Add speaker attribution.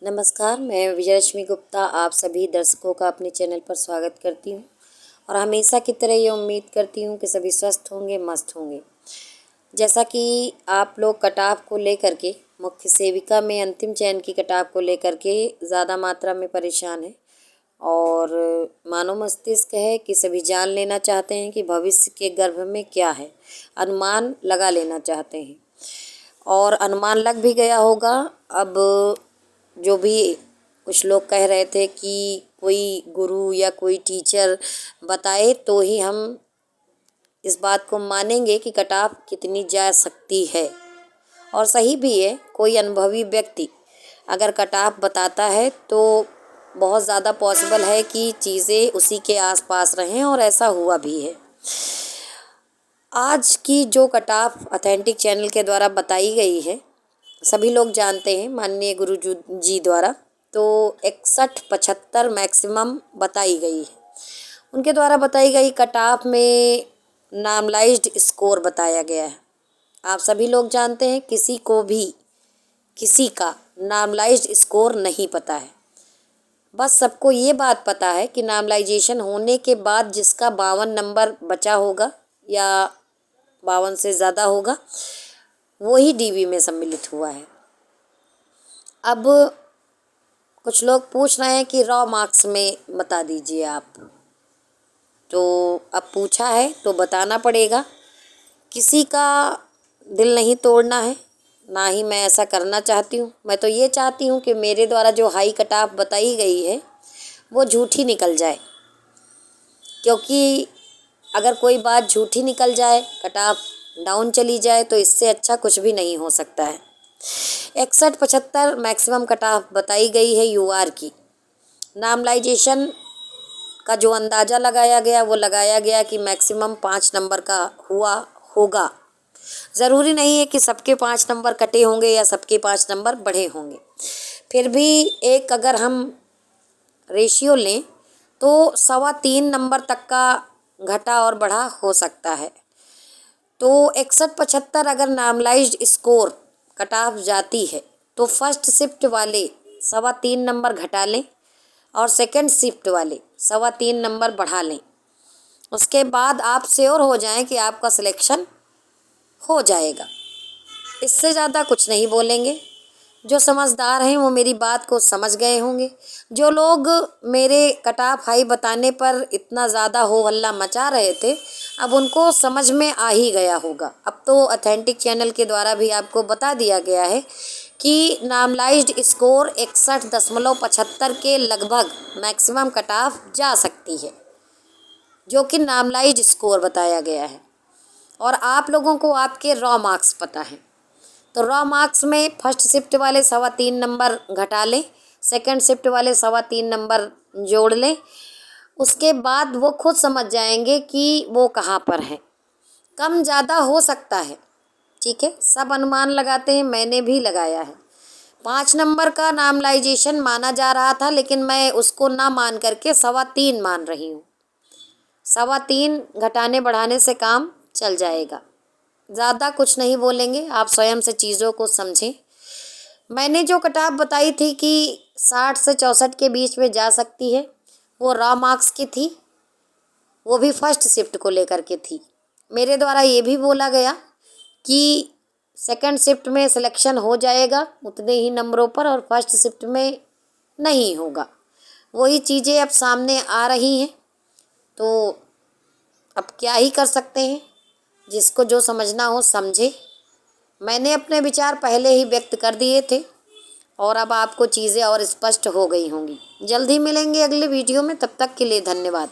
Speaker 1: नमस्कार, मैं विजयलक्ष्मी गुप्ता आप सभी दर्शकों का अपने चैनल पर स्वागत करती हूँ और हमेशा की तरह ये उम्मीद करती हूँ कि सभी स्वस्थ होंगे, मस्त होंगे। जैसा कि आप लोग कटाव को लेकर के मुख्य सेविका में अंतिम चयन की कटाव को लेकर के ज़्यादा मात्रा में परेशान हैं और मानव मस्तिष्क है कि सभी जान लेना चाहते हैं कि भविष्य के गर्भ में क्या है, अनुमान लगा लेना चाहते हैं और अनुमान लग भी गया होगा। अब जो भी कुछ लोग कह रहे थे कि कोई गुरु या कोई टीचर बताए तो ही हम इस बात को मानेंगे कि कटाव कितनी जा सकती है, और सही भी है। कोई अनुभवी व्यक्ति अगर कटाव बताता है तो बहुत ज़्यादा पॉसिबल है कि चीज़ें उसी के आसपास रहें, और ऐसा हुआ भी है। आज की जो कटाव ऑथेंटिक चैनल के द्वारा बताई गई है, सभी लोग जानते हैं माननीय गुरु जी द्वारा, तो 61-75 मैक्सिमम बताई गई है। उनके द्वारा बताई गई कटाव में नॉर्मलाइज्ड स्कोर बताया गया है। आप सभी लोग जानते हैं किसी को भी किसी का नॉर्मलाइज्ड स्कोर नहीं पता है। बस सबको ये बात पता है कि नॉर्मलाइजेशन होने के बाद जिसका 52 नंबर बचा होगा या 52 से ज़्यादा होगा, वही डीबी में सम्मिलित हुआ है। अब कुछ लोग पूछ रहे हैं कि रॉ मार्क्स में बता दीजिए आप, तो अब पूछा है तो बताना पड़ेगा। किसी का दिल नहीं तोड़ना है, ना ही मैं ऐसा करना चाहती हूँ। मैं तो ये चाहती हूँ कि मेरे द्वारा जो हाई कटाव बताई गई है वो झूठी निकल जाए, क्योंकि अगर कोई बात झूठी निकल जाए, कटाव डाउन चली जाए, तो इससे अच्छा कुछ भी नहीं हो सकता है। 61-75 मैक्सिमम कटाव बताई गई है यूआर की। नॉर्मलाइजेशन का जो अंदाज़ा लगाया गया वो लगाया गया कि मैक्सिमम 5 नंबर का हुआ होगा। ज़रूरी नहीं है कि सबके 5 नंबर कटे होंगे या सबके 5 नंबर बढ़े होंगे। फिर भी एक अगर हम रेशियो लें तो 3.25 नंबर तक का घटा और बढ़ा हो सकता है। तो 61-75 अगर नॉर्मलाइज्ड स्कोर कटाव जाती है तो फर्स्ट शिफ्ट वाले 3.25 नंबर घटा लें और सेकंड शिफ्ट वाले 3.25 नंबर बढ़ा लें। उसके बाद आप श्योर हो जाएं कि आपका सिलेक्शन हो जाएगा। इससे ज़्यादा कुछ नहीं बोलेंगे। जो समझदार हैं वो मेरी बात को समझ गए होंगे। जो लोग मेरे कटाव हाई बताने पर इतना ज़्यादा हो हल्ला मचा रहे थे, अब उनको समझ में आ ही गया होगा। अब तो ऑथेंटिक चैनल के द्वारा भी आपको बता दिया गया है कि नॉर्मलाइज्ड स्कोर 61.75 के लगभग मैक्सिमम कटाव जा सकती है, जो कि नॉर्मलाइज्ड स्कोर बताया गया है। और आप लोगों को आपके रॉ मार्क्स पता है, तो रॉ मार्क्स में फर्स्ट शिफ्ट वाले 3.25 नंबर घटा लें, सेकंड शिफ्ट वाले 3.25 नंबर जोड़ लें। उसके बाद वो खुद समझ जाएंगे कि वो कहाँ पर है। कम ज़्यादा हो सकता है, ठीक है, सब अनुमान लगाते हैं, मैंने भी लगाया है। 5 नंबर का नॉर्मलाइजेशन माना जा रहा था, लेकिन मैं उसको ना मान करके 3.25 मान रही हूँ। 3.25 घटाने बढ़ाने से काम चल जाएगा। ज़्यादा कुछ नहीं बोलेंगे, आप स्वयं से चीज़ों को समझें। मैंने जो कटाव बताई थी कि 60 से 64 के बीच में जा सकती है, वो रॉ मार्क्स की थी, वो भी फर्स्ट शिफ्ट को लेकर के थी। मेरे द्वारा ये भी बोला गया कि सेकंड शिफ्ट में सिलेक्शन हो जाएगा उतने ही नंबरों पर, और फर्स्ट शिफ्ट में नहीं होगा। वही चीज़ें अब सामने आ रही हैं, तो अब क्या ही कर सकते हैं। जिसको जो समझना हो समझे। मैंने अपने विचार पहले ही व्यक्त कर दिए थे और अब आपको चीज़ें और स्पष्ट हो गई होंगी। जल्द ही मिलेंगे अगले वीडियो में, तब तक के लिए धन्यवाद।